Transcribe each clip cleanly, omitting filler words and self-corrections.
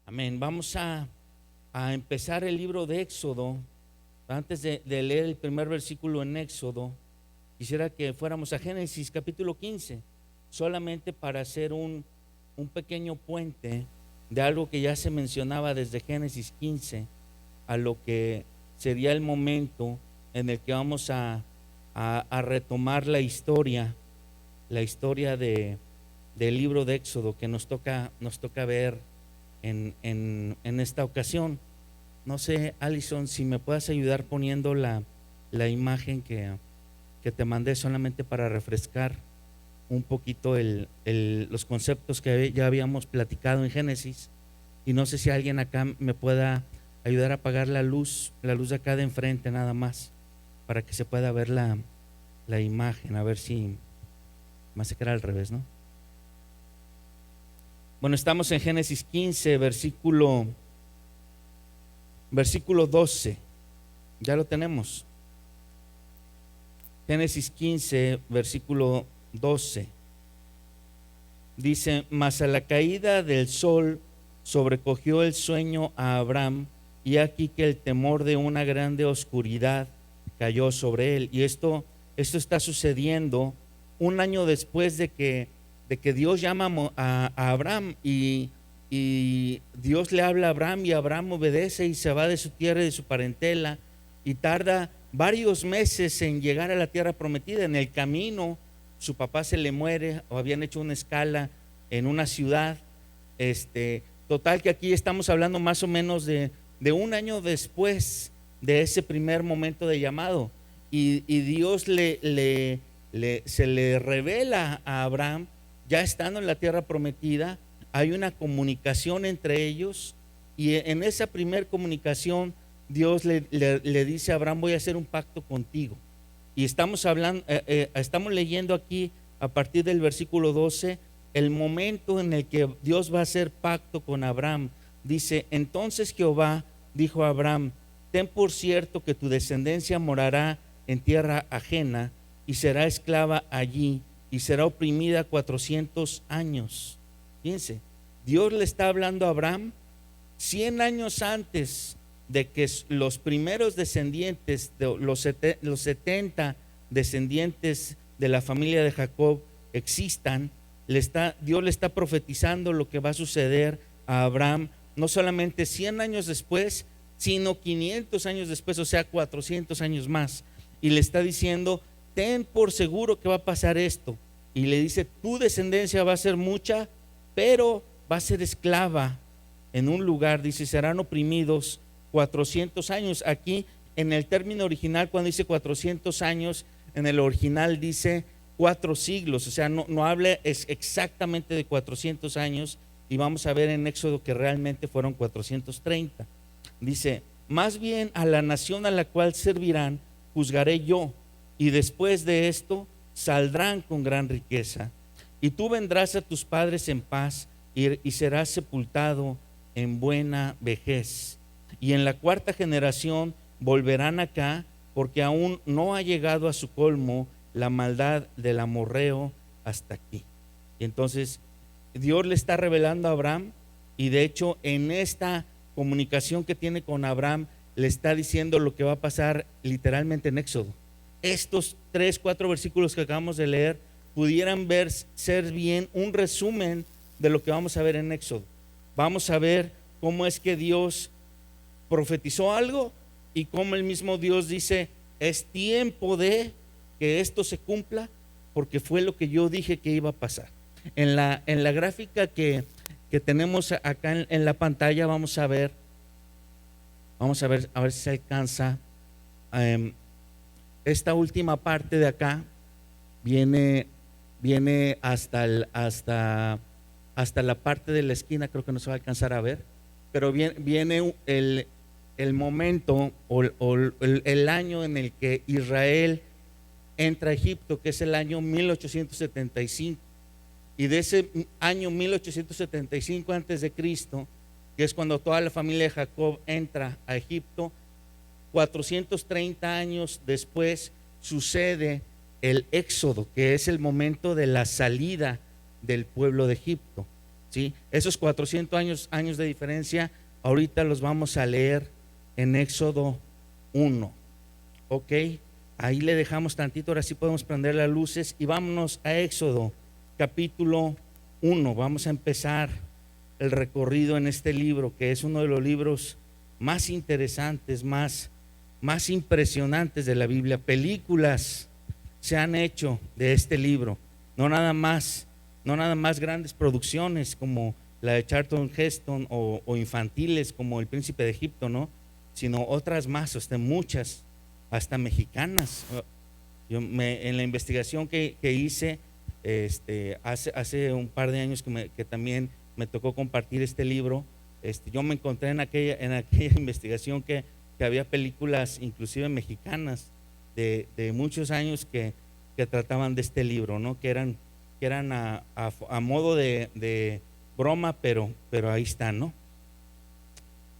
Amén. Vamos a empezar el libro de Éxodo. Antes de leer el primer versículo en Éxodo, quisiera que fuéramos a Génesis capítulo 15, solamente para hacer un pequeño puente de algo que ya se mencionaba desde Génesis 15 a lo que sería el momento en el que vamos a retomar la historia del libro de Éxodo que nos toca ver en esta ocasión. No sé, Alison, si me puedes ayudar poniendo la imagen que te mandé, solamente para refrescar un poquito los conceptos que ya habíamos platicado en Génesis. Y no sé si alguien acá me pueda ayudar a apagar la luz de acá de enfrente nada más, para que se pueda ver la imagen, a ver si más se queda al revés, ¿no? Bueno, estamos en Génesis 15, versículo 12. Ya lo tenemos. Génesis 15, versículo 12. Dice: mas a la caída del sol sobrecogió el sueño a Abraham, y aquí que el temor de una grande oscuridad cayó sobre él. Y esto está sucediendo un año después de que Dios llama a Abraham, y Dios le habla a Abraham, y Abraham obedece y se va de su tierra y de su parentela, y tarda varios meses en llegar a la tierra prometida. En el camino su papá se le muere, o habían hecho una escala en una ciudad. Total que aquí estamos hablando más o menos de un año después de ese primer momento de llamado, y Dios se le revela a Abraham ya estando en la tierra prometida. Hay una comunicación entre ellos, y en esa primer comunicación Dios le dice a Abraham: voy a hacer un pacto contigo. Y estamos leyendo aquí a partir del versículo 12 el momento en el que Dios va a hacer pacto con Abraham. Dice: entonces Jehová dijo a Abraham: ten por cierto que tu descendencia morará en tierra ajena y será esclava allí y será oprimida 400 años. Fíjense, Dios le está hablando a Abraham 100 años antes de que los primeros descendientes, los 70 descendientes de la familia de Jacob existan. Dios le está profetizando lo que va a suceder a Abraham, no solamente 100 años después, sino 500 años después, o sea 400 años más. Y le está diciendo: ten por seguro que va a pasar esto. Y le dice: tu descendencia va a ser mucha, pero va a ser esclava en un lugar. Dice: serán oprimidos 400 años. Aquí en el término original, cuando dice 400 años, en el original dice 4 siglos, o sea, no habla exactamente de 400 años, y vamos a ver en Éxodo que realmente fueron 430. Dice: más bien a la nación a la cual servirán juzgaré yo, y después de esto saldrán con gran riqueza, y tú vendrás a tus padres en paz, y serás sepultado en buena vejez. Y en la cuarta generación volverán acá, porque aún no ha llegado a su colmo la maldad del amorreo hasta aquí. Y entonces Dios le está revelando a Abraham, y de hecho en esta comunicación que tiene con Abraham le está diciendo lo que va a pasar literalmente en Éxodo. Estos 3-4 versículos que acabamos de leer pudieran ser bien un resumen de lo que vamos a ver en Éxodo. Vamos a ver cómo es que Dios profetizó algo, y cómo el mismo Dios dice: es tiempo de que esto se cumpla, porque fue lo que yo dije que iba a pasar. En la gráfica que tenemos acá en la pantalla vamos a ver si se alcanza. Esta última parte de acá viene hasta la parte de la esquina. Creo que no se va a alcanzar a ver, pero viene el momento o el año en el que Israel entra a Egipto, que es el año 1875. Y de ese año 1875 antes de Cristo, que es cuando toda la familia de Jacob entra a Egipto, 430 años después sucede el Éxodo, que es el momento de la salida del pueblo de Egipto. ¿sí? Esos 400 años de diferencia, ahorita los vamos a leer en Éxodo 1, ¿ok? Ahí le dejamos tantito, ahora sí podemos prender las luces y vámonos a Éxodo capítulo 1. Vamos a empezar el recorrido en este libro, que es uno de los libros más interesantes, más impresionantes de la Biblia. Películas se han hecho de este libro, no nada más grandes producciones como la de Charlton Heston o infantiles como El Príncipe de Egipto, ¿no? Sino otras más, muchas, hasta mexicanas. En la investigación que hice hace un par de años que también me tocó compartir este libro, yo me encontré en aquella investigación que había películas inclusive mexicanas de muchos años que trataban de este libro, ¿no? Que eran a modo de broma, pero ahí están, ¿no?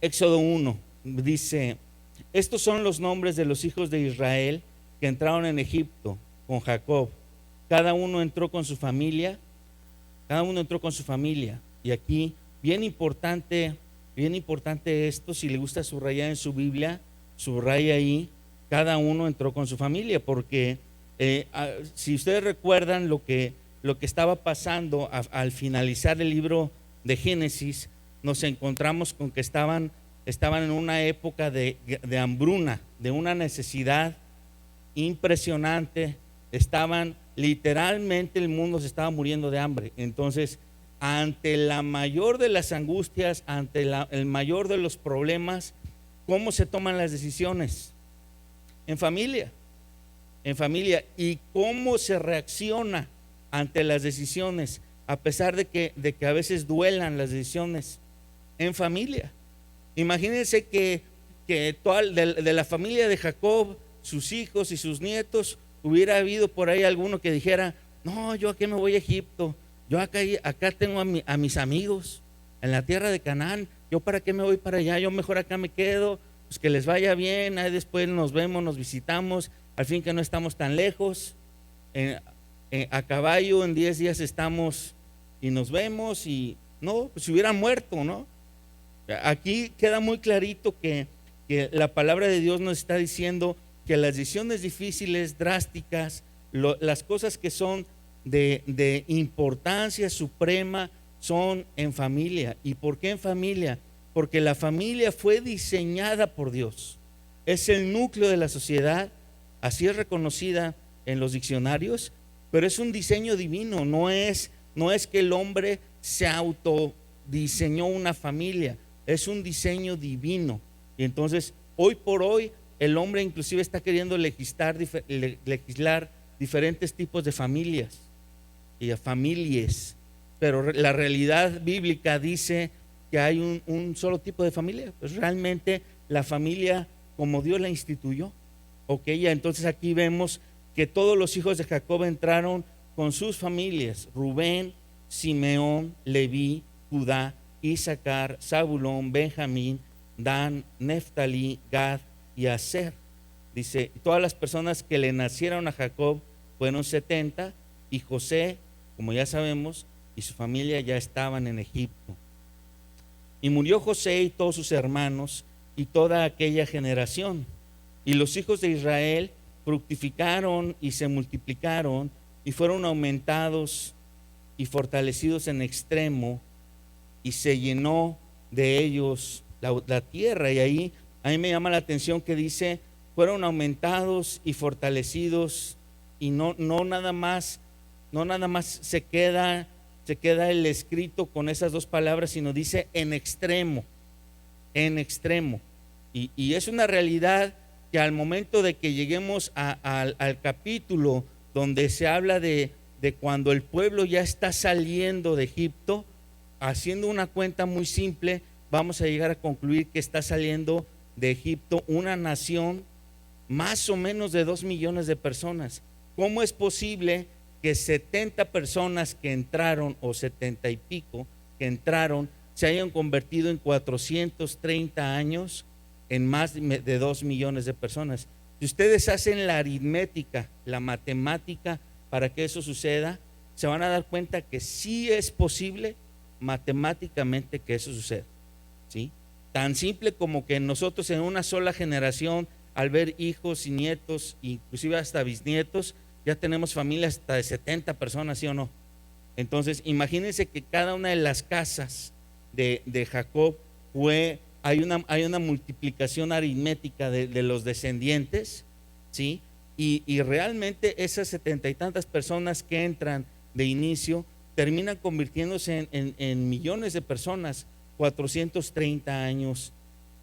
Éxodo 1 dice: estos son los nombres de los hijos de Israel que entraron en Egipto con Jacob. Cada uno entró con su familia. Y aquí, bien importante esto, si le gusta subrayar en su Biblia, subraya ahí, cada uno entró con su familia, porque si ustedes recuerdan lo que estaba pasando al finalizar el libro de Génesis, nos encontramos con que estaban en una época de hambruna, de una necesidad impresionante. Literalmente el mundo se estaba muriendo de hambre. Entonces, ante la mayor de las angustias, ante el mayor de los problemas, ¿cómo se toman las decisiones? En familia. ¿Y cómo se reacciona ante las decisiones? A pesar de que a veces duelan las decisiones, en familia. Imagínense que de la familia de Jacob, sus hijos y sus nietos, hubiera habido por ahí alguno que dijera: no, yo a qué me voy a Egipto, yo acá tengo a mis amigos en la tierra de Canaán, yo para qué me voy para allá, yo mejor acá me quedo, pues que les vaya bien, ahí después nos vemos, nos visitamos, al fin que no estamos tan lejos, a caballo en 10 días estamos y nos vemos. Y no, pues si hubieran muerto, ¿no? Aquí queda muy clarito que la palabra de Dios nos está diciendo que las decisiones difíciles, drásticas, las cosas que son de importancia suprema son en familia. ¿Y por qué en familia? Porque la familia fue diseñada por Dios, es el núcleo de la sociedad, así es reconocida en los diccionarios, pero es un diseño divino. No es que el hombre se autodiseñó una familia, es un diseño divino. Y entonces hoy por hoy el hombre inclusive está queriendo legislar diferentes tipos de familias y familias, pero la realidad bíblica dice que hay un solo tipo de familia. Pues realmente la familia como Dios la instituyó. Ok, ya entonces aquí vemos que todos los hijos de Jacob entraron con sus familias: Rubén, Simeón, Leví, Judá, Isaacar, Zabulón, Benjamín, Dan, Neftalí, Gad y Aser. Dice, todas las personas que le nacieron a Jacob fueron 70, y José, como ya sabemos, y su familia ya estaban en Egipto. Y murió José y todos sus hermanos y toda aquella generación. Y los hijos de Israel fructificaron y se multiplicaron y fueron aumentados y fortalecidos en extremo, y se llenó de ellos la tierra. Y ahí a mí me llama la atención que dice fueron aumentados y fortalecidos, y no nada más se queda el escrito con esas dos palabras, sino dice en extremo. Y es una realidad que al momento de que lleguemos al capítulo donde se habla de cuando el pueblo ya está saliendo de Egipto, haciendo una cuenta muy simple, vamos a llegar a concluir que está saliendo de Egipto una nación más o menos de 2 millones de personas. ¿Cómo es posible que 70 personas que entraron, o 70 y pico que entraron, se hayan convertido en 430 años en más de 2 millones de personas? Si ustedes hacen la aritmética, la matemática para que eso suceda, se van a dar cuenta que sí es posible matemáticamente que eso suceda, ¿sí? Tan simple como que nosotros en una sola generación, al ver hijos y nietos, inclusive hasta bisnietos, ya tenemos familias hasta de 70 personas, ¿sí o no? Entonces, imagínense que cada una de las casas de Jacob hay una multiplicación aritmética de los descendientes, ¿sí? Y realmente esas 70 y tantas personas que entran de inicio terminan convirtiéndose en millones de personas 430 años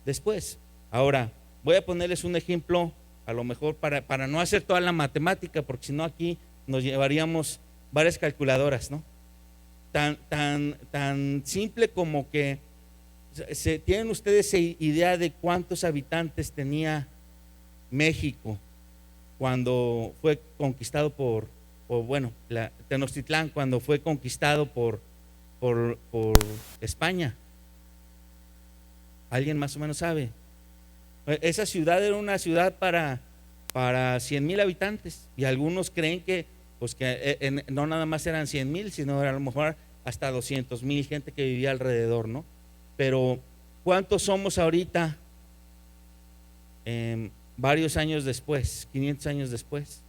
después. Ahora, voy a ponerles un ejemplo, a lo mejor para no hacer toda la matemática, porque si no aquí nos llevaríamos varias calculadoras, ¿no? Tan simple como que ¿tienen ustedes idea de cuántos habitantes tenía México cuando fue conquistado Tenochtitlán, cuando fue conquistado por España? ¿Alguien más o menos sabe? Esa ciudad era una ciudad para 100,000 habitantes, y algunos creen que no nada más eran 100,000, sino a lo mejor hasta 200,000 gente que vivía alrededor, ¿no? Pero ¿cuántos somos ahorita? Varios años después, 500 años después,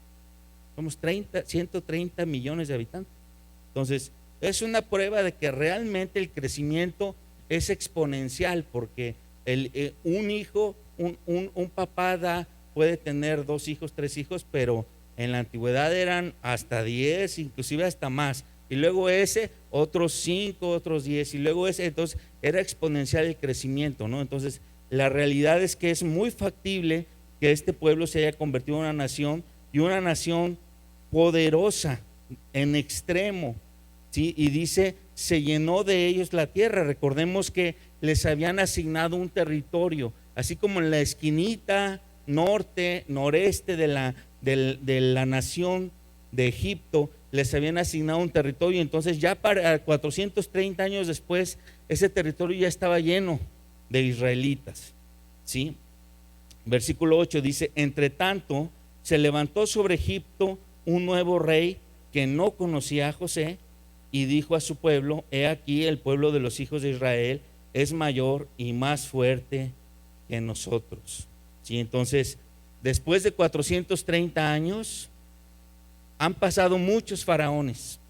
somos 130 millones de habitantes. Entonces, es una prueba de que realmente el crecimiento es exponencial, porque un papá puede tener 2 hijos, 3 hijos, pero en la antigüedad eran hasta 10, inclusive hasta más, y luego otros 5, otros 10, y luego entonces era exponencial el crecimiento, ¿no? Entonces, la realidad es que es muy factible que este pueblo se haya convertido en una nación, y una nación poderosa en extremo, ¿sí? Y dice, se llenó de ellos la tierra. Recordemos que les habían asignado un territorio, así como en la esquinita noreste de la nación de Egipto les habían asignado un territorio. Entonces ya para 430 años después ese territorio ya estaba lleno de israelitas, ¿sí? Versículo 8 dice: entre tanto se levantó sobre Egipto un nuevo rey que no conocía a José, y dijo a su pueblo: he aquí, el pueblo de los hijos de Israel es mayor y más fuerte que nosotros, ¿sí? Entonces, después de 430 años han pasado muchos faraones,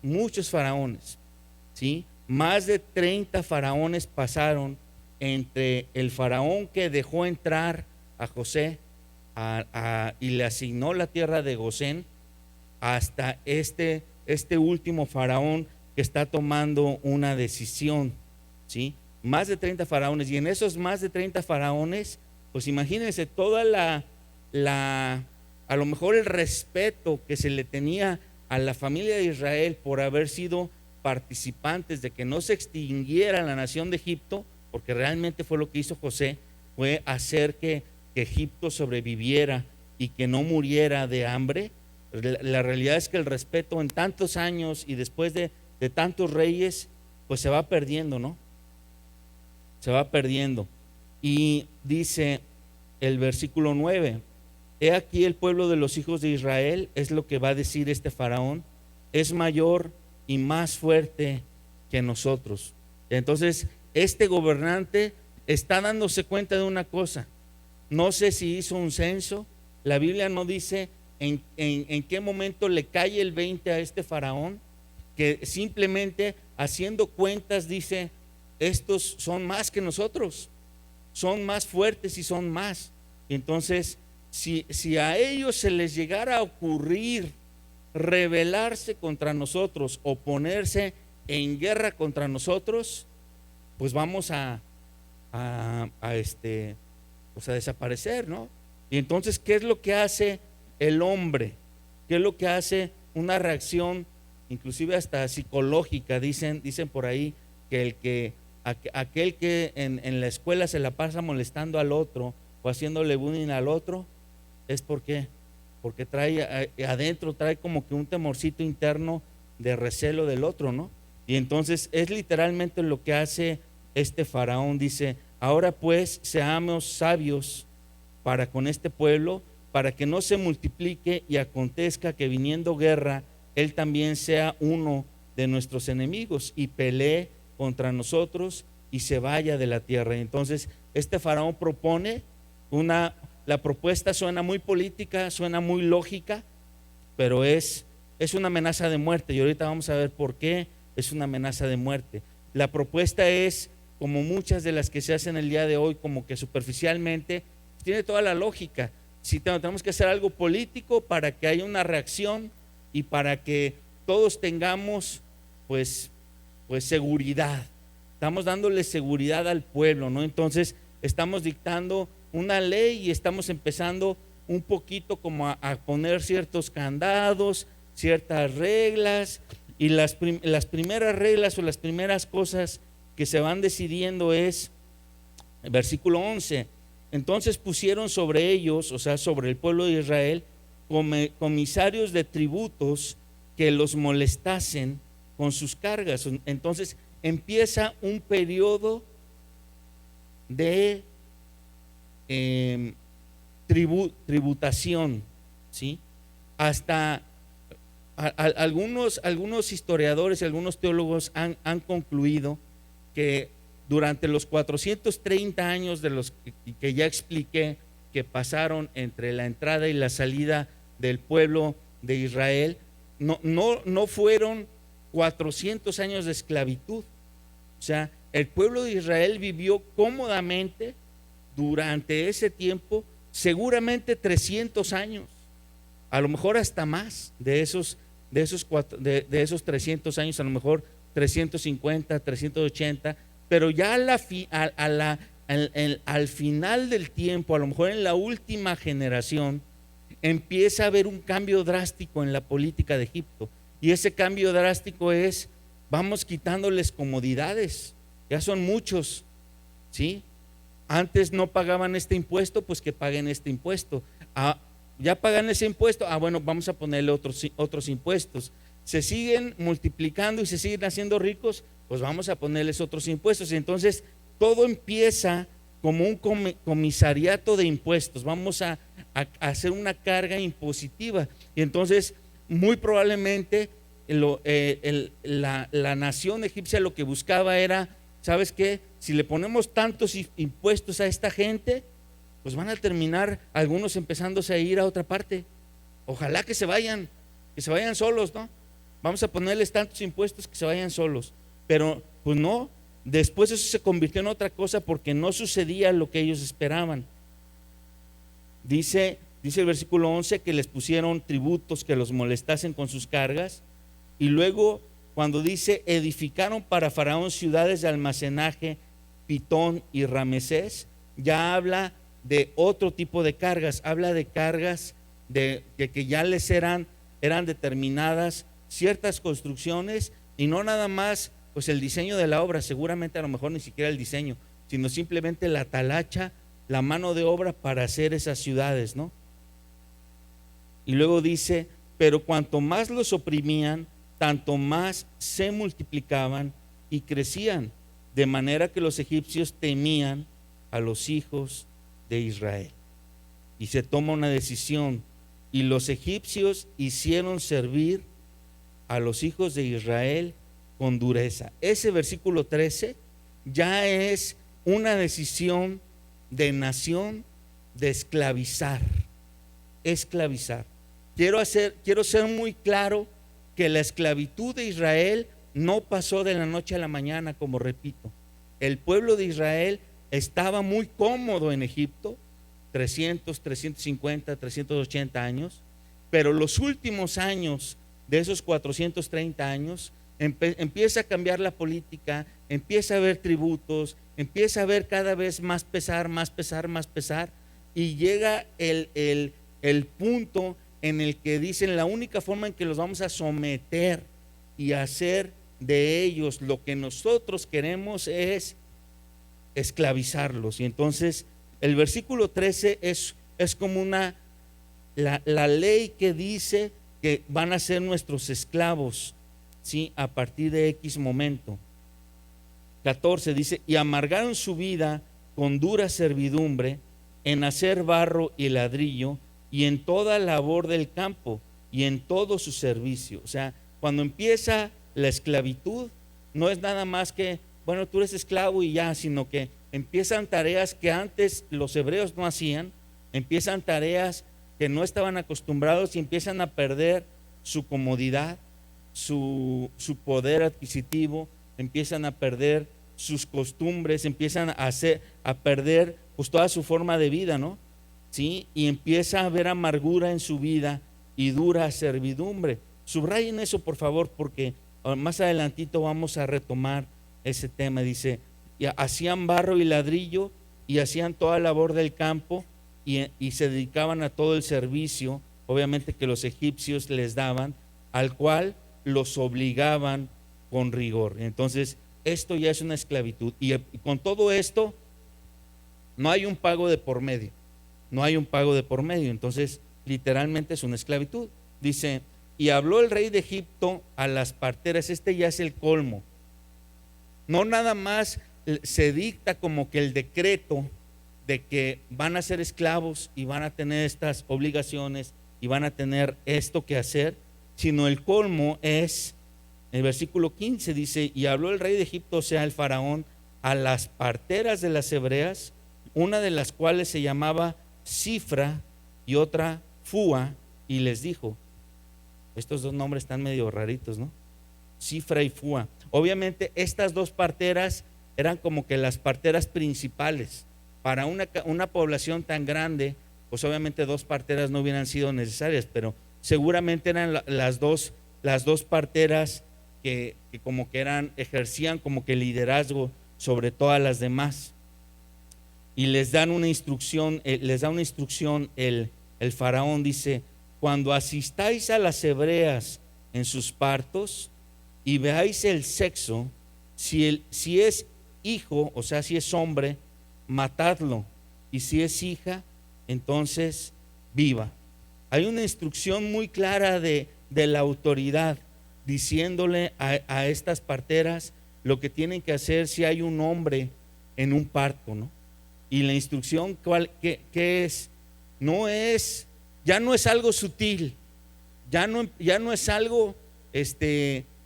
¿sí? Más de 30 faraones pasaron entre el faraón que dejó entrar a José y le asignó la tierra de Gosén, hasta este último faraón que está tomando una decisión, ¿sí? Más de 30 faraones, y en esos más de 30 faraones, pues imagínense toda a lo mejor el respeto que se le tenía a la familia de Israel por haber sido participantes de que no se extinguiera la nación de Egipto, porque realmente fue lo que hizo José, fue hacer que Egipto sobreviviera y que no muriera de hambre. La realidad es que el respeto en tantos años y después de tantos reyes, pues se va perdiendo, ¿no? Se va perdiendo. Y dice el versículo 9: he aquí, el pueblo de los hijos de Israel, es lo que va a decir este faraón, es mayor y más fuerte que nosotros. Entonces, este gobernante está dándose cuenta de una cosa. No sé si hizo un censo. La Biblia no dice en qué momento le cae el 20 a este faraón, que simplemente haciendo cuentas dice: estos son más que nosotros, son más fuertes y son más. Entonces, si a ellos se les llegara a ocurrir rebelarse contra nosotros o ponerse en guerra contra nosotros, pues vamos a desaparecer, ¿no? Y entonces, ¿qué es lo que hace el hombre? ¿Qué es lo que hace una reacción, inclusive hasta psicológica? Dicen por ahí que aquel que en la escuela se la pasa molestando al otro o haciéndole bullying al otro, es porque adentro trae como que un temorcito interno de recelo del otro, ¿no? Y entonces es literalmente lo que hace este faraón. Dice: ahora pues seamos sabios para con este pueblo, para que no se multiplique y acontezca que viniendo guerra, él también sea uno de nuestros enemigos y pelee contra nosotros y se vaya de la tierra. Entonces este faraón propone la propuesta suena muy política, suena muy lógica, pero es una amenaza de muerte, y ahorita vamos a ver por qué es una amenaza de muerte. La propuesta es, como muchas de las que se hacen el día de hoy, como que superficialmente, tiene toda la lógica. Si tenemos que hacer algo político para que haya una reacción y para que todos tengamos pues seguridad. Estamos dándole seguridad al pueblo, ¿no? Entonces estamos dictando una ley y estamos empezando un poquito como a poner ciertos candados, ciertas reglas, y las primeras reglas o las primeras cosas que se van decidiendo es el versículo 11. Entonces pusieron sobre ellos, o sea, sobre el pueblo de Israel, comisarios de tributos que los molestasen con sus cargas. Entonces empieza un periodo de tributación, ¿sí? Hasta algunos historiadores y algunos teólogos han concluido que durante los 430 años de los que ya expliqué que pasaron entre la entrada y la salida del pueblo de Israel, no fueron 400 años de esclavitud. O sea, el pueblo de Israel vivió cómodamente durante ese tiempo, seguramente 300 años, a lo mejor hasta más de esos 300 años, a lo mejor 350, 380, pero ya al final del tiempo, a lo mejor en la última generación, empieza a haber un cambio drástico en la política de Egipto, y ese cambio drástico es: vamos quitándoles comodidades, ya son muchos, ¿sí? Antes no pagaban este impuesto, pues que paguen este impuesto. Ya pagan ese impuesto, bueno, vamos a ponerle otros impuestos. Se siguen multiplicando y se siguen haciendo ricos, pues vamos a ponerles otros impuestos. Y entonces todo empieza como un comisariato de impuestos. Vamos a hacer una carga impositiva, y entonces muy probablemente la nación egipcia lo que buscaba era: ¿sabes qué? Si le ponemos tantos impuestos a esta gente, pues van a terminar algunos empezándose a ir a otra parte. Ojalá que se vayan solos, ¿no? Vamos a ponerles tantos impuestos que se vayan solos. Pero pues no, después eso se convirtió en otra cosa, porque no sucedía lo que ellos esperaban. Dice el versículo 11 que les pusieron tributos que los molestasen con sus cargas, y luego cuando dice edificaron para Faraón ciudades de almacenaje, Pitón y Ramesés, ya habla de otro tipo de cargas, habla de cargas de que ya les eran determinadas ciertas construcciones, y no nada más pues el diseño de la obra, seguramente a lo mejor ni siquiera el diseño, sino simplemente la talacha, la mano de obra para hacer esas ciudades, ¿no? Y luego dice: pero cuanto más los oprimían, tanto más se multiplicaban y crecían, de manera que los egipcios temían a los hijos de Israel. Y se toma una decisión, y los egipcios hicieron servir a los hijos de Israel con dureza. Ese versículo 13 ya es una decisión de nación de esclavizar. Quiero ser muy claro que la esclavitud de Israel no pasó de la noche a la mañana, como repito. El pueblo de Israel estaba muy cómodo en Egipto, 300, 350, 380 años, pero los últimos años de esos 430 años empieza a cambiar la política, empieza a haber tributos, empieza a haber cada vez más pesar, y llega el punto en el que dicen: la única forma en que los vamos a someter y hacer de ellos lo que nosotros queremos es esclavizarlos. Y entonces el versículo 13 es como la ley que dice que van a ser nuestros esclavos, ¿sí? A partir de X momento. 14 dice: y amargaron su vida con dura servidumbre en hacer barro y ladrillo, y en toda labor del campo, y en todo su servicio. O sea, cuando empieza la esclavitud, no es nada más que, bueno, tú eres esclavo y ya, sino que empiezan tareas que antes los hebreos no hacían, empiezan tareas que no estaban acostumbrados y empiezan a perder su comodidad, su poder adquisitivo, empiezan a perder sus costumbres, empiezan a perder pues toda su forma de vida, ¿no? ¿Sí? Y empieza a haber amargura en su vida y dura servidumbre. Subrayen eso, por favor, porque más adelantito vamos a retomar ese tema. Dice, y hacían barro y ladrillo y hacían toda labor del campo y se dedicaban a todo el servicio, obviamente que los egipcios les daban, al cual los obligaban con rigor. Entonces, esto ya es una esclavitud. Y con todo esto, no hay un pago de por medio. No hay un pago de por medio. Entonces, literalmente es una esclavitud. Dice, y habló el rey de Egipto a las parteras. Este ya es el colmo. No nada más se dicta como que el decreto de que van a ser esclavos y van a tener estas obligaciones y van a tener esto que hacer, sino el colmo es, el versículo 15 dice, y habló el rey de Egipto, o sea, el faraón, a las parteras de las hebreas, una de las cuales se llamaba Cifra y otra Fúa, y les dijo, estos dos nombres están medio raritos, ¿no? Cifra y Fúa. Obviamente estas dos parteras eran como que las parteras principales. Para una población tan grande, pues obviamente dos parteras no hubieran sido necesarias, pero seguramente eran las dos parteras que como que ejercían como que liderazgo sobre todas las demás. Y les dan una instrucción, el faraón dice, cuando asistáis a las hebreas en sus partos y veáis el sexo, si es hijo, o sea, si es hombre, matadlo, y si es hija, entonces viva. Hay una instrucción muy clara de la autoridad, diciéndole a estas parteras lo que tienen que hacer si hay un hombre en un parto, ¿no? Y la instrucción, ¿qué es? Ya no es algo sutil, ya no es algo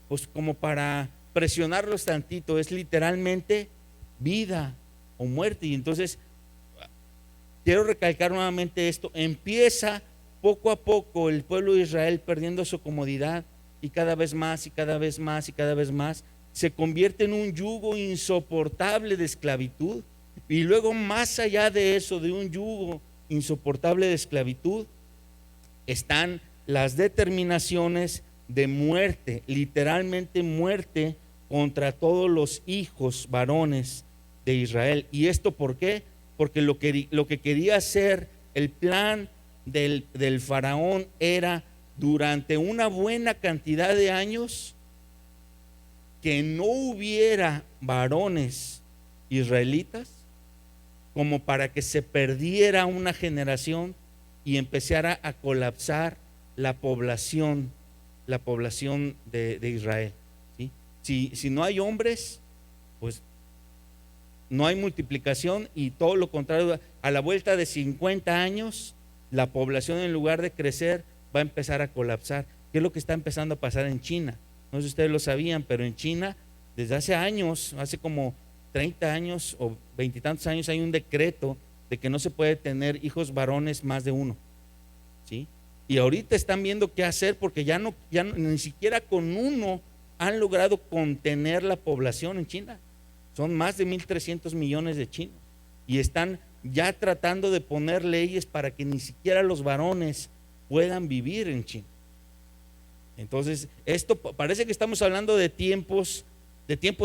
pues como para presionarlos tantito, es literalmente vida o muerte. Y entonces quiero recalcar nuevamente esto, empieza poco a poco el pueblo de Israel perdiendo su comodidad y cada vez más y cada vez más y cada vez más se convierte en un yugo insoportable de esclavitud. Y luego, más allá de eso, de un yugo insoportable de esclavitud, están las determinaciones de muerte, literalmente muerte contra todos los hijos varones de Israel. ¿Y esto por qué? Porque lo que quería hacer el plan del faraón era, durante una buena cantidad de años, que no hubiera varones israelitas, como para que se perdiera una generación y empezara a colapsar la población de Israel, ¿sí? Si no hay hombres, pues no hay multiplicación, y todo lo contrario, a la vuelta de 50 años, la población, en lugar de crecer, va a empezar a colapsar. ¿Qué es lo que está empezando a pasar en China? No sé si ustedes lo sabían, pero en China, desde hace años, hace como 30 años o 20 y tantos años, hay un decreto de que no se puede tener hijos varones más de uno, ¿sí? Y ahorita están viendo qué hacer, porque ya ni siquiera con uno han logrado contener la población en China. Son más de 1.300 millones de chinos y están ya tratando de poner leyes para que ni siquiera los varones puedan vivir en China. Entonces, esto parece que estamos hablando de tiempos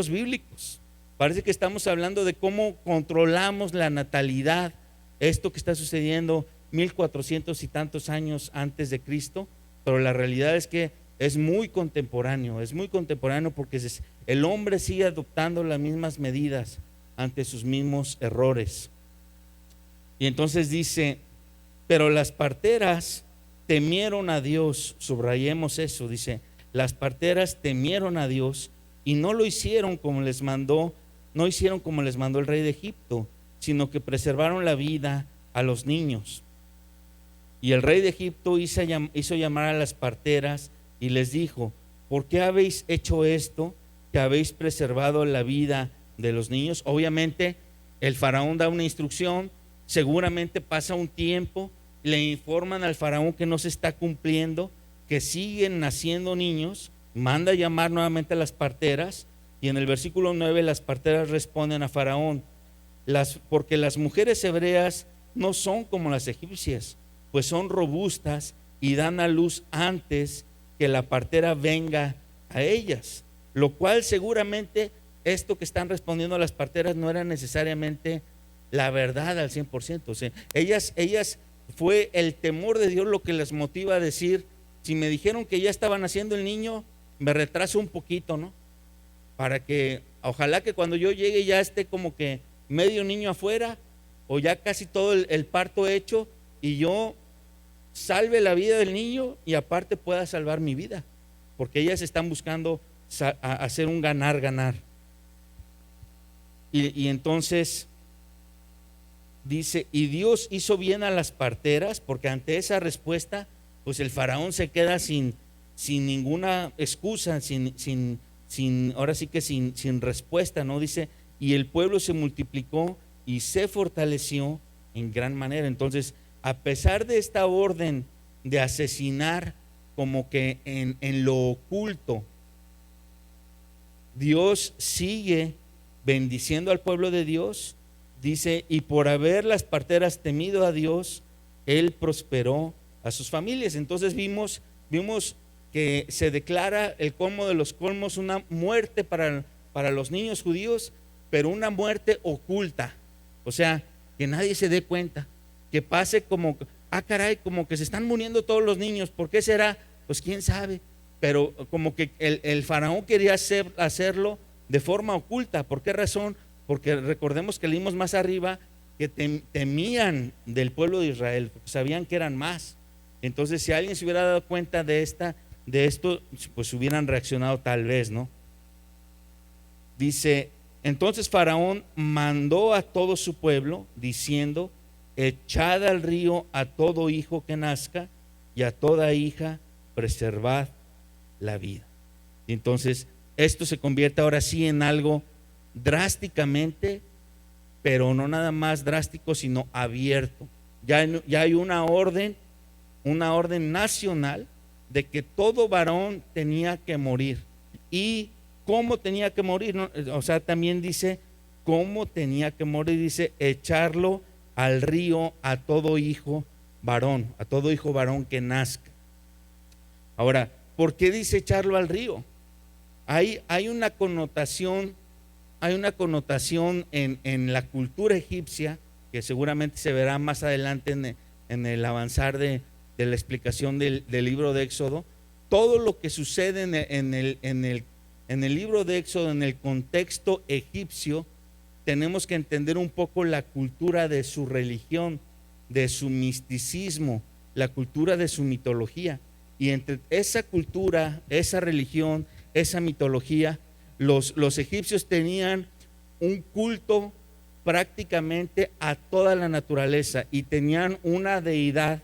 bíblicos. Parece que estamos hablando de cómo controlamos la natalidad, esto que está sucediendo 1400 y tantos años antes de Cristo, pero la realidad es que es muy contemporáneo porque el hombre sigue adoptando las mismas medidas ante sus mismos errores. Y entonces dice, pero las parteras temieron a Dios, subrayemos eso, dice, las parteras temieron a Dios y no hicieron como les mandó el rey de Egipto, sino que preservaron la vida a los niños. Y el rey de Egipto hizo llamar a las parteras y les dijo, ¿por qué habéis hecho esto? que habéis preservado la vida de los niños. Obviamente el faraón da una instrucción, seguramente pasa un tiempo, le informan al faraón que no se está cumpliendo, que siguen naciendo niños, manda a llamar nuevamente a las parteras, y en el versículo 9 las parteras responden a faraón: porque las mujeres hebreas no son como las egipcias, pues son robustas y dan a luz antes que la partera venga a ellas. Lo cual seguramente esto que están respondiendo las parteras no era necesariamente la verdad al 100%. O sea, ellas fue el temor de Dios lo que les motiva a decir: si me dijeron que ya estaban haciendo el niño, me retraso un poquito, ¿no? Para que ojalá que cuando yo llegue ya esté como que medio niño afuera, o ya casi todo el parto hecho, y yo salve la vida del niño y aparte pueda salvar mi vida, porque ellas están buscando hacer un ganar-ganar. Y entonces dice: y Dios hizo bien a las parteras, porque ante esa respuesta pues el faraón se queda sin ninguna excusa, ahora sí que sin respuesta, ¿no? Dice: y el pueblo se multiplicó y se fortaleció en gran manera. Entonces, a pesar de esta orden de asesinar como que en lo oculto, Dios sigue bendiciendo al pueblo de Dios. Dice: y por haber las parteras temido a Dios, Él prosperó a sus familias. Entonces vimos que se declara el colmo de los colmos, una muerte para los niños judíos, pero una muerte oculta. O sea, que nadie se dé cuenta, que pase como, caray, como que se están muriendo todos los niños. ¿Por qué será? Pues quién sabe, pero como que el faraón quería hacerlo de forma oculta. ¿Por qué razón? Porque recordemos que leímos más arriba que temían del pueblo de Israel, porque sabían que eran más. Entonces, si alguien se hubiera dado cuenta de esto, pues hubieran reaccionado tal vez, ¿no? Dice: entonces Faraón mandó a todo su pueblo diciendo: echad al río a todo hijo que nazca y a toda hija preservad la vida. Y entonces esto se convierte ahora sí en algo drásticamente, pero no nada más drástico, sino abierto. Ya hay una orden nacional de que todo varón tenía que morir. ¿Y cómo tenía que morir? O sea, también dice cómo tenía que morir. Dice: echarlo al río a todo hijo varón que nazca. Ahora, ¿por qué dice echarlo al río? Hay una connotación en la cultura egipcia, que seguramente se verá más adelante en el avanzar de la explicación del libro de Éxodo. Todo lo que sucede en el libro de Éxodo, en el contexto egipcio, tenemos que entender un poco la cultura de su religión, de su misticismo, la cultura de su mitología. Y entre esa cultura, esa religión, esa mitología, los egipcios tenían un culto prácticamente a toda la naturaleza, y tenían una deidad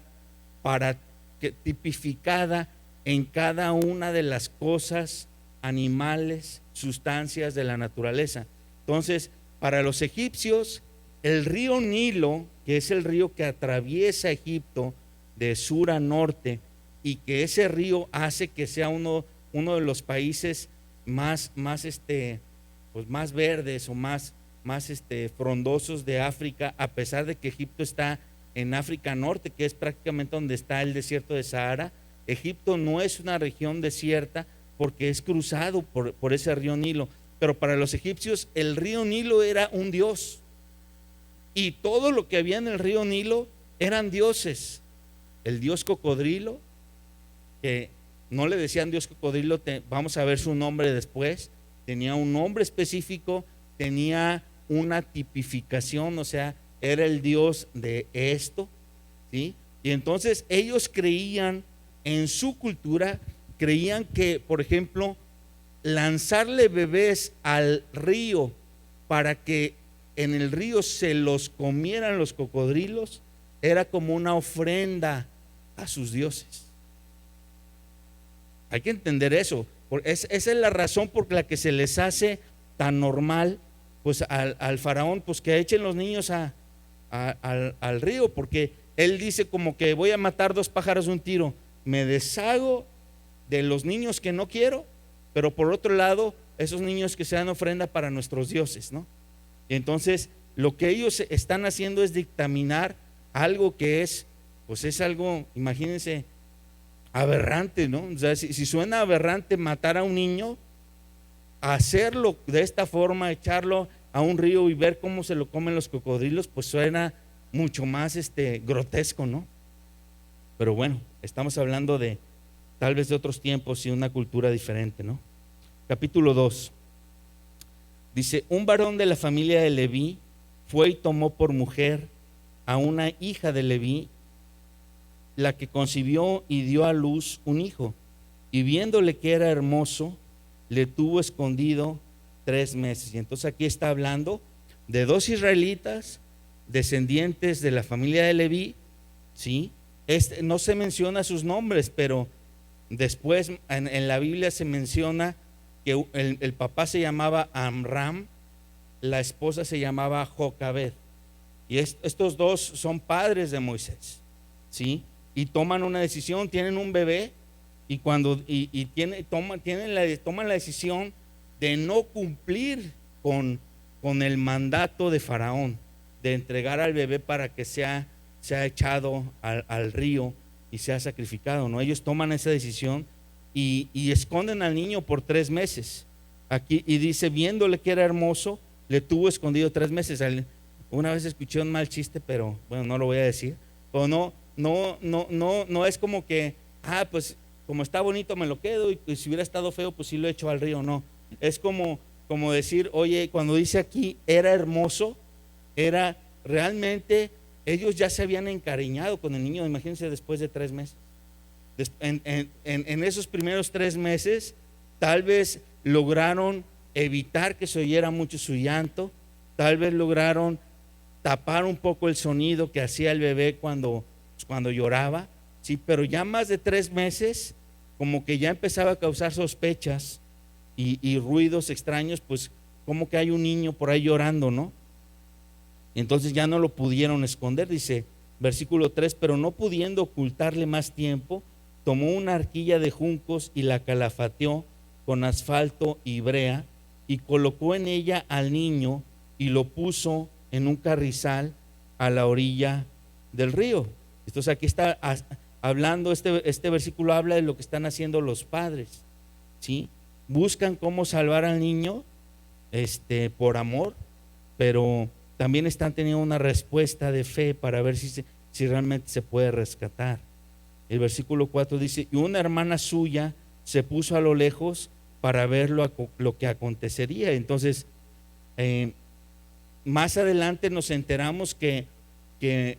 tipificada en cada una de las cosas, animales, sustancias de la naturaleza. Entonces, para los egipcios, el río Nilo, que es el río que atraviesa Egipto de sur a norte, y que ese río hace que sea uno de los países más verdes o más frondosos de África, a pesar de que Egipto está en África Norte, que es prácticamente donde está el desierto de Sahara. Egipto no es una región desierta porque es cruzado por ese río Nilo, pero para los egipcios el río Nilo era un dios, y todo lo que había en el río Nilo eran dioses. El dios cocodrilo, que no le decían dios cocodrilo, vamos a ver su nombre después, tenía un nombre específico, tenía una tipificación, o sea, era el dios de esto, ¿sí? Y entonces ellos creían, en su cultura, creían que, por ejemplo, lanzarle bebés al río para que en el río se los comieran los cocodrilos era como una ofrenda a sus dioses. Hay que entender eso. Esa es la razón por la que se les hace tan normal pues al faraón pues que echen los niños al río, porque él dice como que voy a matar dos pájaros de un tiro, me deshago de los niños que no quiero, pero por otro lado esos niños que sean ofrenda para nuestros dioses, ¿no? Y entonces lo que ellos están haciendo es dictaminar algo que es, pues es algo, imagínense, aberrante, ¿no? O sea, si suena aberrante matar a un niño, hacerlo de esta forma, echarlo a un río y ver cómo se lo comen los cocodrilos, pues suena mucho más grotesco, ¿no? Pero bueno, estamos hablando de tal vez de otros tiempos y una cultura diferente, ¿no? Capítulo 2 dice: un varón de la familia de Leví fue y tomó por mujer a una hija de Leví, la que concibió y dio a luz un hijo, y viéndole que era hermoso, le tuvo escondido 3 meses. Y entonces aquí está hablando de dos israelitas descendientes de la familia de Leví, ¿sí? No se menciona sus nombres, pero después en la Biblia se menciona que el papá se llamaba Amram, la esposa se llamaba Jocabed, y estos dos son padres de Moisés, ¿sí? Y toman una decisión, tienen un bebé, y toman la decisión de no cumplir con el mandato de Faraón, de entregar al bebé para que sea echado al río y sea sacrificado, ¿no? Ellos toman esa decisión y esconden al niño por 3 meses. Aquí, y dice, viéndole que era hermoso, le tuvo escondido 3 meses. Una vez escuché un mal chiste, pero bueno, no lo voy a decir. O no es como que, pues como está bonito me lo quedo, y si hubiera estado feo, pues sí lo echo al río. No, es como decir, oye, cuando dice aquí era hermoso, era realmente, ellos ya se habían encariñado con el niño. Imagínense, después de 3 meses. En esos primeros 3 meses, tal vez lograron evitar que se oyera mucho su llanto, tal vez lograron tapar un poco el sonido que hacía el bebé cuando lloraba, sí, pero ya más de 3 meses, como que ya empezaba a causar sospechas y ruidos extraños, pues como que hay un niño por ahí llorando, ¿no? Entonces ya no lo pudieron esconder, dice versículo 3, pero no pudiendo ocultarle más tiempo, tomó una arquilla de juncos y la calafateó con asfalto y brea, y colocó en ella al niño y lo puso en un carrizal a la orilla del río. Entonces aquí está hablando, este versículo habla de lo que están haciendo los padres, ¿sí? Buscan cómo salvar al niño por amor, pero también están teniendo una respuesta de fe para ver si realmente se puede rescatar. El versículo 4 dice: y una hermana suya se puso a lo lejos para ver lo que acontecería. Entonces más adelante nos enteramos que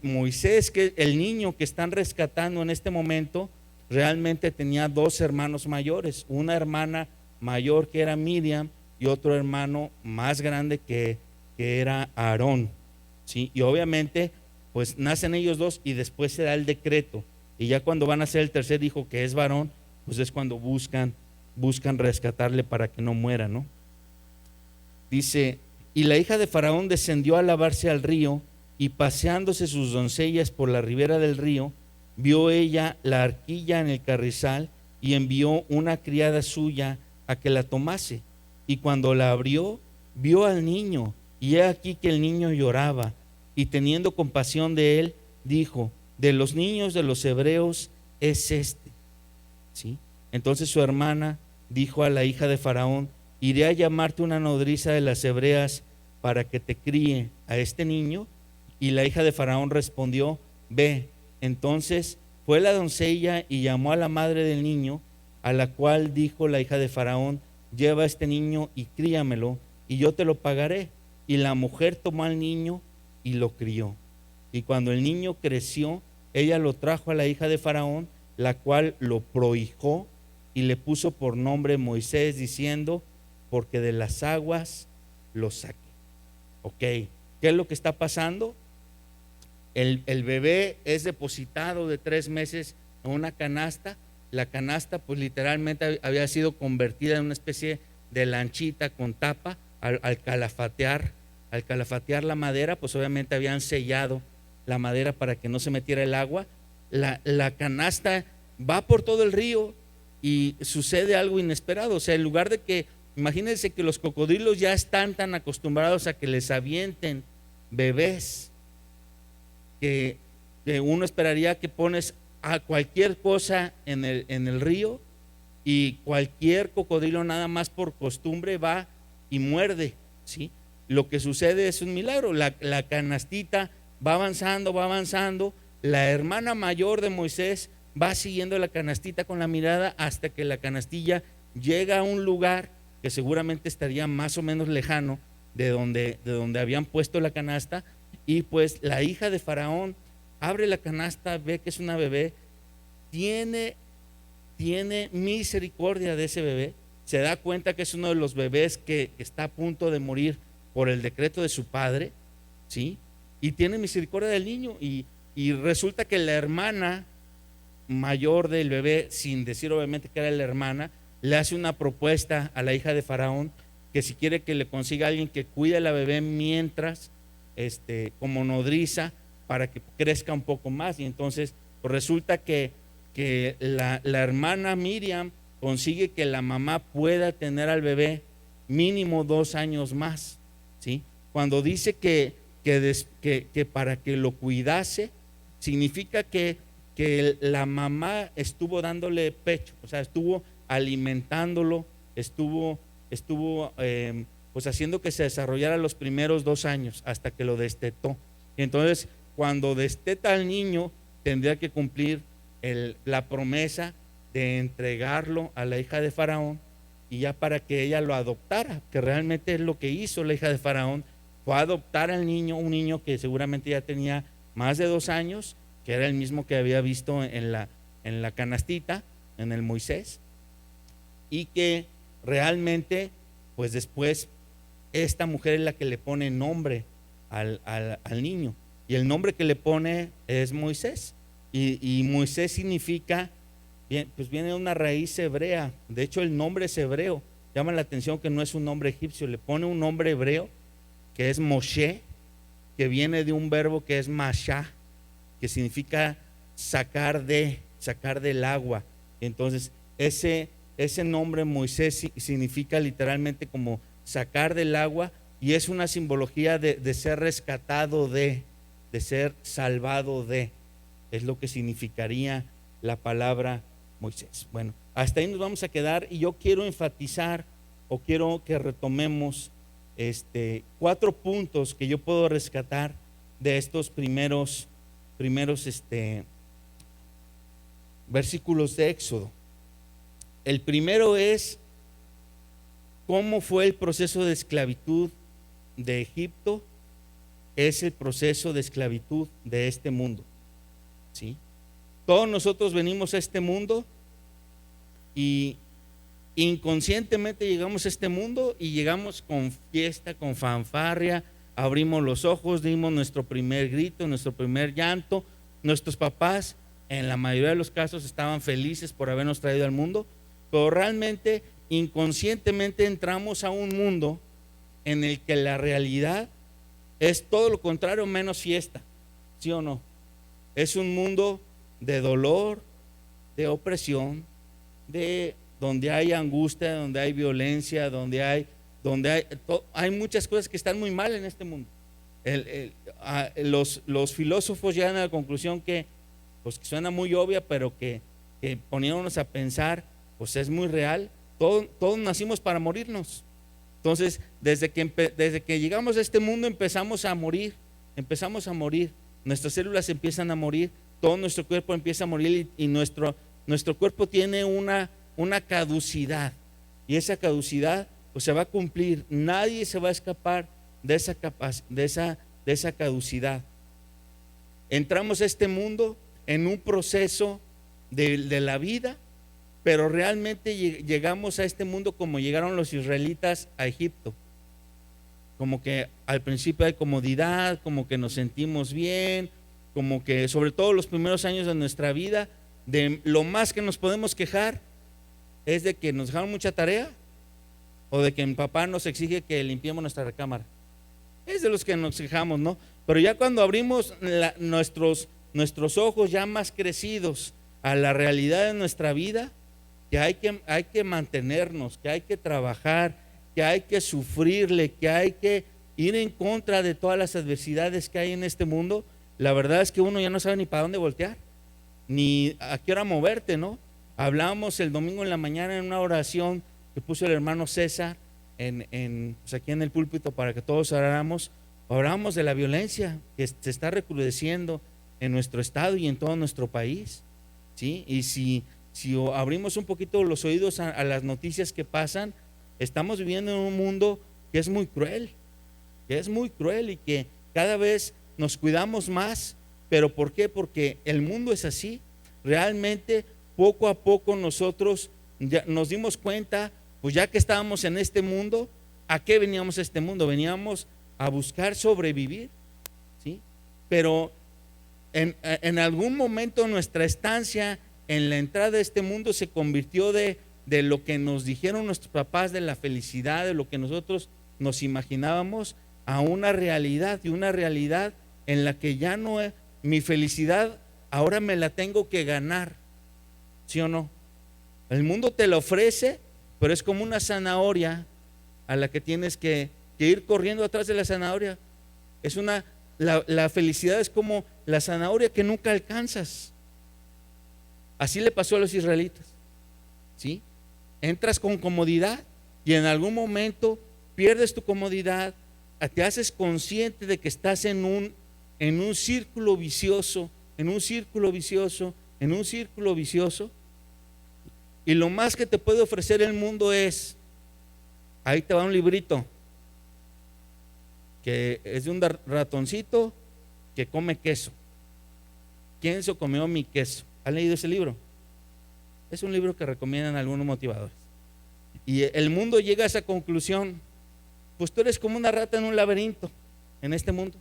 Moisés, que el niño que están rescatando en este momento, realmente tenía 2 hermanos mayores, una hermana mayor que era Miriam y otro hermano más grande que era Aarón, ¿sí? Y obviamente pues nacen ellos 2 y después se da el decreto, y ya cuando van a ser el tercer hijo, que es varón, pues es cuando buscan rescatarle para que no muera, ¿no? Dice: y la hija de Faraón descendió a lavarse al río, y paseándose sus doncellas por la ribera del río, vio ella la arquilla en el carrizal, y envió una criada suya a que la tomase, y cuando la abrió, vio al niño, y he aquí que el niño lloraba, y teniendo compasión de él, dijo: de los niños de los hebreos es este, ¿sí? Entonces su hermana dijo a la hija de Faraón: iré a llamarte una nodriza de las hebreas para que te críe a este niño. Y la hija de Faraón respondió: ve. Entonces fue la doncella y llamó a la madre del niño, a la cual dijo la hija de Faraón: lleva a este niño y críamelo, y yo te lo pagaré. Y la mujer tomó al niño y lo crió. Y cuando el niño creció, ella lo trajo a la hija de Faraón, la cual lo prohijó y le puso por nombre Moisés, diciendo: porque de las aguas lo saqué. Ok, ¿qué es lo que está pasando? El bebé es depositado de 3 meses en una canasta, la canasta pues literalmente había sido convertida en una especie de lanchita con tapa. Al calafatear la madera, pues obviamente habían sellado la madera para que no se metiera el agua. La canasta va por todo el río y sucede algo inesperado. O sea, en lugar de que, imagínense que los cocodrilos ya están tan acostumbrados a que les avienten bebés, que uno esperaría que pones a cualquier cosa en el río y cualquier cocodrilo nada más por costumbre va y muerde, ¿sí? Lo que sucede es un milagro. La canastita va avanzando. La hermana mayor de Moisés va siguiendo la canastita con la mirada hasta que la canastilla llega a un lugar que seguramente estaría más o menos lejano de donde habían puesto la canasta. Y pues la hija de Faraón abre la canasta, ve que es una bebé, tiene misericordia de ese bebé, se da cuenta que es uno de los bebés que está a punto de morir por el decreto de su padre, ¿sí? Y tiene misericordia del niño y resulta que la hermana mayor del bebé, sin decir obviamente que era la hermana, le hace una propuesta a la hija de Faraón que si quiere que le consiga a alguien que cuide a la bebé mientras, como nodriza, para que crezca un poco más. Y entonces pues resulta que la hermana Miriam consigue que la mamá pueda tener al bebé mínimo 2 años más, ¿sí? Cuando dice que para que lo cuidase, significa que la mamá estuvo dándole pecho, o sea, estuvo alimentándolo, estuvo pues haciendo que se desarrollara los primeros 2 años hasta que lo destetó. Entonces, cuando desteta al niño, tendría que cumplir la promesa de entregarlo a la hija de Faraón, y ya para que ella lo adoptara, que realmente es lo que hizo la hija de Faraón, fue a adoptar al niño, un niño que seguramente ya tenía más de 2 años, que era el mismo que había visto en la canastita, en el Moisés, y que realmente pues después esta mujer es la que le pone nombre al niño, y el nombre que le pone es Moisés, y Moisés significa, pues viene de una raíz hebrea. De hecho el nombre es hebreo, llama la atención que no es un nombre egipcio, le pone un nombre hebreo que es Moshe, que viene de un verbo que es mashá, que significa sacar del agua. Entonces ese nombre Moisés significa literalmente como sacar del agua, y es una simbología de ser rescatado de ser salvado es lo que significaría la palabra Moisés. Bueno, hasta ahí nos vamos a quedar, y yo quiero enfatizar, o quiero que retomemos 4 puntos que yo puedo rescatar de estos primeros versículos de Éxodo. El primero es cómo fue el proceso de esclavitud de Egipto, es el proceso de esclavitud de este mundo, ¿sí? Todos nosotros venimos a este mundo y inconscientemente llegamos a este mundo, y llegamos con fiesta, con fanfarria, abrimos los ojos, dimos nuestro primer grito, nuestro primer llanto. Nuestros papás en la mayoría de los casos estaban felices por habernos traído al mundo, pero realmente inconscientemente entramos a un mundo en el que la realidad es todo lo contrario menos fiesta, ¿sí o no? Es un mundo de dolor, de opresión, donde hay angustia, donde hay violencia, donde hay muchas cosas que están muy mal en este mundo. Los filósofos llegan a la conclusión que, pues, que suena muy obvia, pero que poniéndonos a pensar, pues es muy real. Todos nacimos para morirnos. Entonces, desde que llegamos a este mundo empezamos a morir. Nuestras células empiezan a morir, todo nuestro cuerpo empieza a morir, y nuestro cuerpo tiene una caducidad, y esa caducidad pues se va a cumplir. Nadie se va a escapar de esa caducidad. Entramos a este mundo en un proceso de la vida, pero realmente llegamos a este mundo como llegaron los israelitas a Egipto, como que al principio hay comodidad, como que nos sentimos bien, como que sobre todo los primeros años de nuestra vida de lo más que nos podemos quejar es de que nos dejaron mucha tarea o de que mi papá nos exige que limpiemos nuestra recámara. Es de los que nos quejamos, ¿no? Pero ya cuando abrimos nuestros ojos ya más crecidos a la realidad de nuestra vida, que hay que mantenernos, que hay que trabajar, que hay que sufrirle, que hay que ir en contra de todas las adversidades que hay en este mundo, la verdad es que uno ya no sabe ni para dónde voltear, ni a qué hora moverte, ¿no? Hablábamos el domingo en la mañana en una oración que puso el hermano César pues aquí en el púlpito para que todos oramos de la violencia que se está recrudeciendo en nuestro estado y en todo nuestro país, ¿sí? Y si abrimos un poquito los oídos a las noticias que pasan, estamos viviendo en un mundo que es muy cruel y que cada vez nos cuidamos más. ¿Pero por qué? Porque el mundo es así. Realmente poco a poco nosotros ya nos dimos cuenta, pues ya que estábamos en este mundo, ¿a qué veníamos a este mundo? Veníamos a buscar sobrevivir, ¿sí? Pero en algún momento nuestra estancia en la entrada de este mundo se convirtió de lo que nos dijeron nuestros papás de la felicidad, de lo que nosotros nos imaginábamos, a una realidad, y una realidad en la que ya no es mi felicidad, ahora me la tengo que ganar, ¿sí o no? El mundo te la ofrece, pero es como una zanahoria a la que tienes que ir corriendo atrás de la zanahoria. La felicidad es como la zanahoria que nunca alcanzas. Así le pasó a los israelitas, ¿sí? Entras con comodidad y en algún momento pierdes tu comodidad, te haces consciente de que estás en un círculo vicioso, y lo más que te puede ofrecer el mundo es, ahí te va un librito que es de un ratoncito que come queso. ¿Quién se comió mi queso? ¿Han leído ese libro? Es un libro que recomiendan algunos motivadores. Y el mundo llega a esa conclusión: pues tú eres como una rata en un laberinto en este mundo.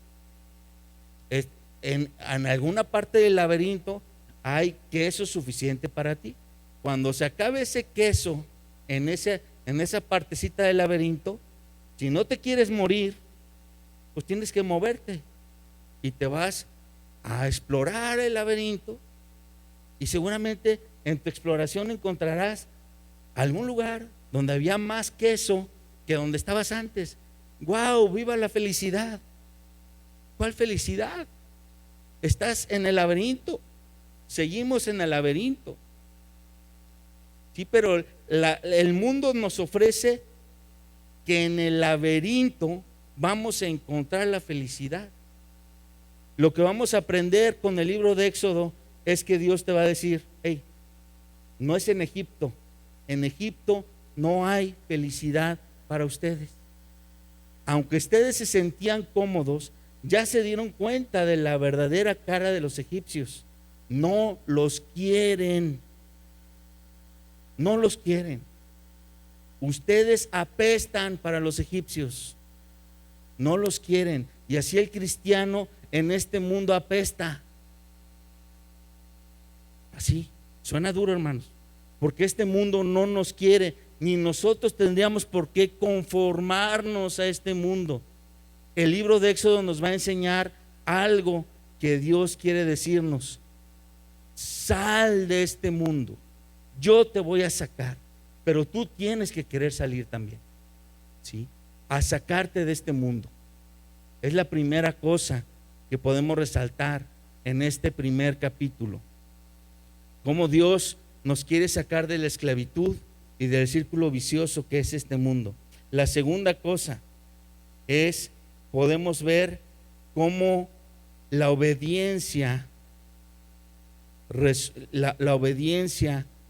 En alguna parte del laberinto hay queso suficiente para ti. Cuando se acabe ese queso en esa partecita del laberinto, si no te quieres morir, pues tienes que moverte y te vas a explorar el laberinto, y seguramente en tu exploración encontrarás algún lugar donde había más queso que donde estabas antes. ¡Wow! ¡Viva la felicidad! ¿Cuál felicidad? Estás en el laberinto. Seguimos en el laberinto. Sí, pero el mundo nos ofrece que en el laberinto vamos a encontrar la felicidad. Lo que vamos a aprender con el libro de Éxodo es que Dios te va a decir: hey, no es en Egipto no hay felicidad para ustedes. Aunque ustedes se sentían cómodos, ya se dieron cuenta de la verdadera cara de los egipcios. No los quieren. Ustedes apestan para los egipcios. No los quieren. Y así el cristiano en este mundo apesta. Así, suena duro, hermanos, porque este mundo no nos quiere, ni nosotros tendríamos por qué conformarnos a este mundo. El libro de Éxodo nos va a enseñar algo que Dios quiere decirnos: sal de este mundo, yo te voy a sacar, pero tú tienes que querer salir también, ¿sí? A sacarte de este mundo. Es la primera cosa que podemos resaltar en este primer capítulo: cómo Dios nos quiere sacar de la esclavitud y del círculo vicioso que es este mundo. La segunda cosa es, podemos ver cómo la obediencia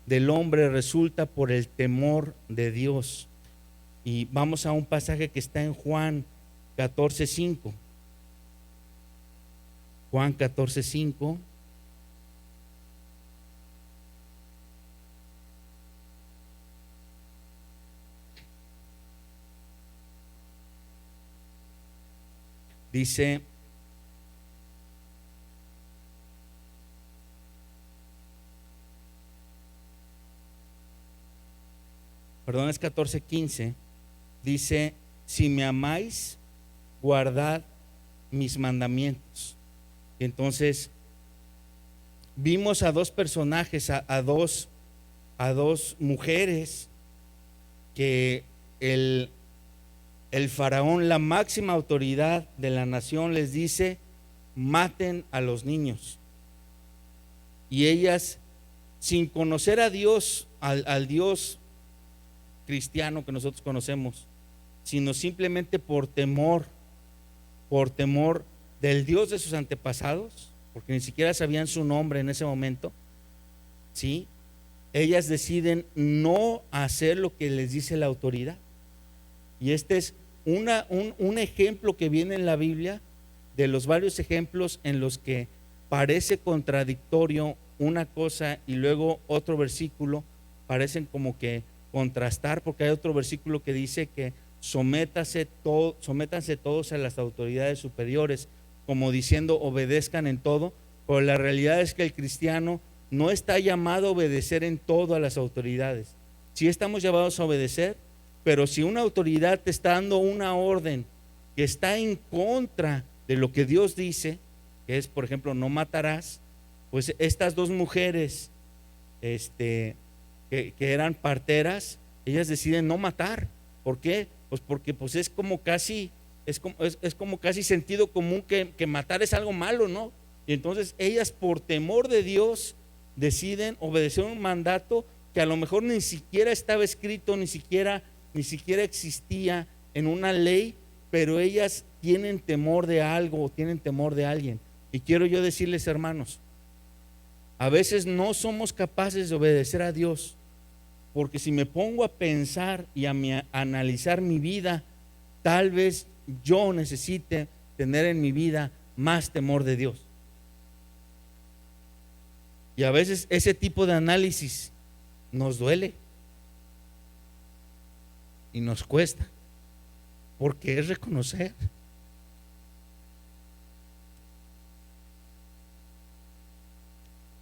del hombre resulta por el temor de Dios. Y vamos a un pasaje que está en Juan 14:5. Juan 14:5. Dice: perdón, es 14:15, dice: si me amáis, guardad mis mandamientos. Y entonces vimos a dos personajes, a dos mujeres que el faraón, la máxima autoridad de la nación, les dice: maten a los niños. Y ellas, sin conocer a Dios, al Dios cristiano que nosotros conocemos, sino simplemente por temor del Dios de sus antepasados, porque ni siquiera sabían su nombre en ese momento, ¿sí? Ellas deciden no hacer lo que les dice la autoridad. Y este es un ejemplo que viene en la Biblia, de los varios ejemplos en los que parece contradictorio una cosa y luego otro versículo parecen como que contrastar, porque hay otro versículo que dice que sométanse todos a las autoridades superiores, como diciendo obedezcan en todo, pero la realidad es que el cristiano no está llamado a obedecer en todo a las autoridades. Sí estamos llamados a obedecer, pero si una autoridad te está dando una orden que está en contra de lo que Dios dice, que es, por ejemplo, no matarás, pues estas dos mujeres que eran parteras, ellas deciden no matar. ¿Por qué? Pues porque pues es como casi sentido común que matar es algo malo, ¿no? Y entonces ellas, por temor de Dios, deciden obedecer un mandato que a lo mejor ni siquiera estaba escrito, ni siquiera existía en una ley, pero ellas tienen temor de algo, tienen temor de alguien. Y quiero yo decirles, hermanos, a veces no somos capaces de obedecer a Dios, porque si me pongo a pensar y a analizar mi vida, tal vez yo necesite tener en mi vida más temor de Dios. Y a veces ese tipo de análisis nos duele y nos cuesta, porque es reconocer.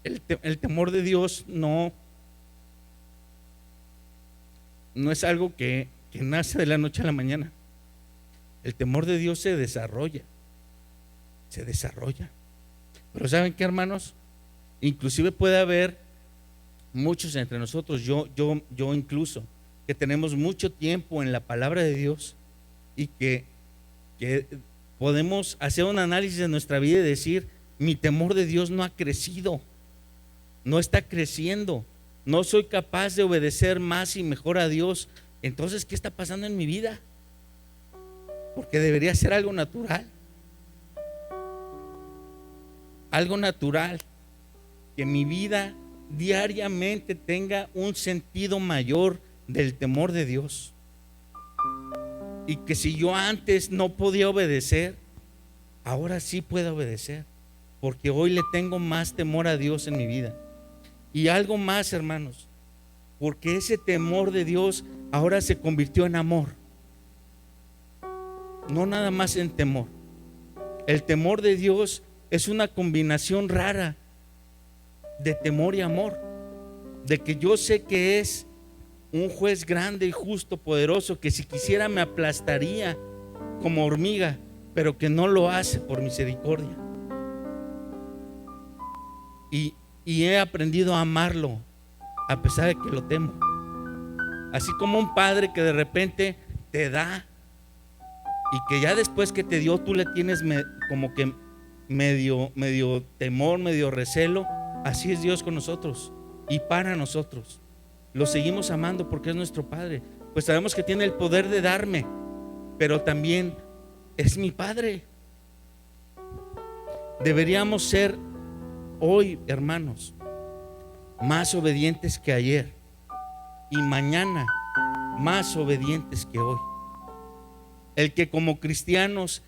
El temor de Dios no es algo que nace de la noche a la mañana. El temor de Dios se desarrolla. Pero ¿saben qué, hermanos? Inclusive puede haber muchos entre nosotros, yo incluso, que tenemos mucho tiempo en la palabra de Dios y que podemos hacer un análisis de nuestra vida y decir: mi temor de Dios no ha crecido, no está creciendo, no soy capaz de obedecer más y mejor a Dios. Entonces, ¿qué está pasando en mi vida? Porque debería ser algo natural, que mi vida diariamente tenga un sentido mayor del temor de Dios, y que si yo antes no podía obedecer, ahora sí puedo obedecer, porque hoy le tengo más temor a Dios en mi vida. Y algo más, hermanos, porque ese temor de Dios ahora se convirtió en amor, no nada más en temor. El temor de Dios es una combinación rara de temor y amor, de que yo sé que es un juez grande y justo, poderoso, que si quisiera me aplastaría como hormiga, pero que no lo hace por misericordia. Y he aprendido a amarlo a pesar de que lo temo. Así como un padre que de repente te da y que ya después que te dio tú le tienes como que medio temor, medio recelo. Así es Dios con nosotros y para nosotros. Lo seguimos amando porque es nuestro Padre, pues sabemos que tiene el poder de darme, pero también es mi Padre. Deberíamos ser hoy, hermanos, más obedientes que ayer, y mañana más obedientes que hoy. El que como cristianos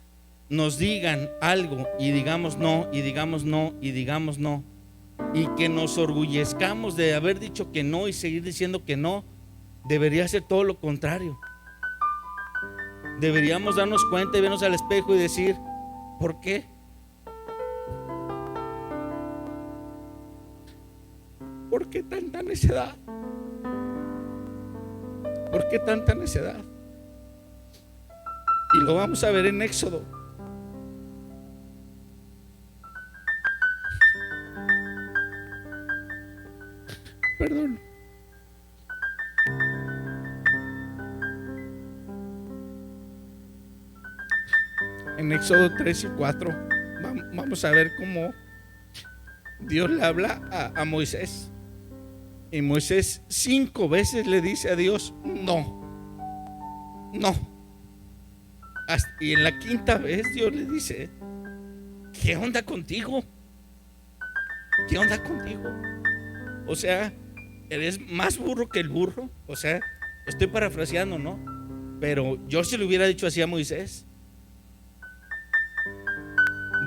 nos digan algo y digamos no, y digamos no, y digamos no, y que nos orgullezcamos de haber dicho que no y seguir diciendo que no, debería ser todo lo contrario. Deberíamos darnos cuenta y vernos al espejo y decir: ¿por qué? ¿Por qué tanta necedad? ¿por qué tanta necedad? Y lo vamos a ver en Éxodo. Perdón. En Éxodo 3 y 4 vamos a ver cómo Dios le habla a Moisés. Y Moisés 5 veces le dice a Dios: no, no. Y en la quinta vez Dios le dice: ¿qué onda contigo? ¿Qué onda contigo? O sea, eres más burro que el burro. O sea, estoy parafraseando, ¿no? Pero yo se lo hubiera dicho así a Moisés.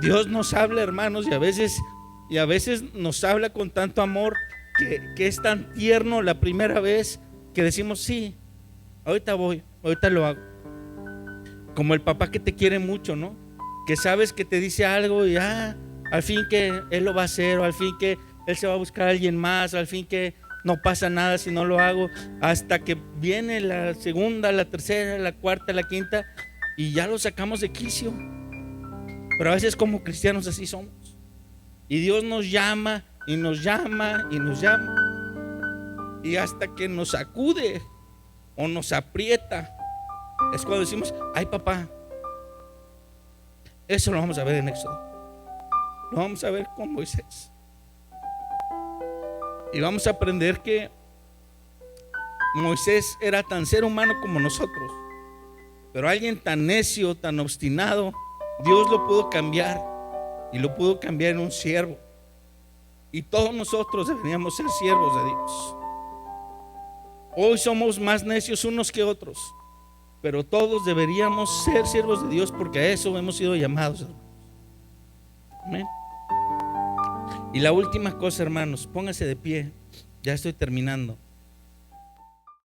Dios nos habla, hermanos, y a veces nos habla con tanto amor que es tan tierno la primera vez que decimos: sí, ahorita voy, ahorita lo hago. Como el papá que te quiere mucho, ¿no? Que sabes que te dice algo y al fin que él lo va a hacer, o al fin que él se va a buscar a alguien más, al fin que no pasa nada si no lo hago, hasta que viene la segunda, la tercera, la cuarta, la quinta, y ya lo sacamos de quicio. Pero a veces como cristianos así somos. Y Dios nos llama y nos llama y nos llama, y hasta que nos sacude o nos aprieta es cuando decimos: ay, papá. Eso lo vamos a ver en Éxodo. Lo vamos a ver con Moisés. Y vamos a aprender que Moisés era tan ser humano como nosotros, pero alguien tan necio, tan obstinado, Dios lo pudo cambiar, y lo pudo cambiar en un siervo. Y todos nosotros deberíamos ser siervos de Dios. Hoy somos más necios unos que otros, pero todos deberíamos ser siervos de Dios, porque a eso hemos sido llamados, hermanos. Amén. Y la última cosa, hermanos, póngase de pie, ya estoy terminando.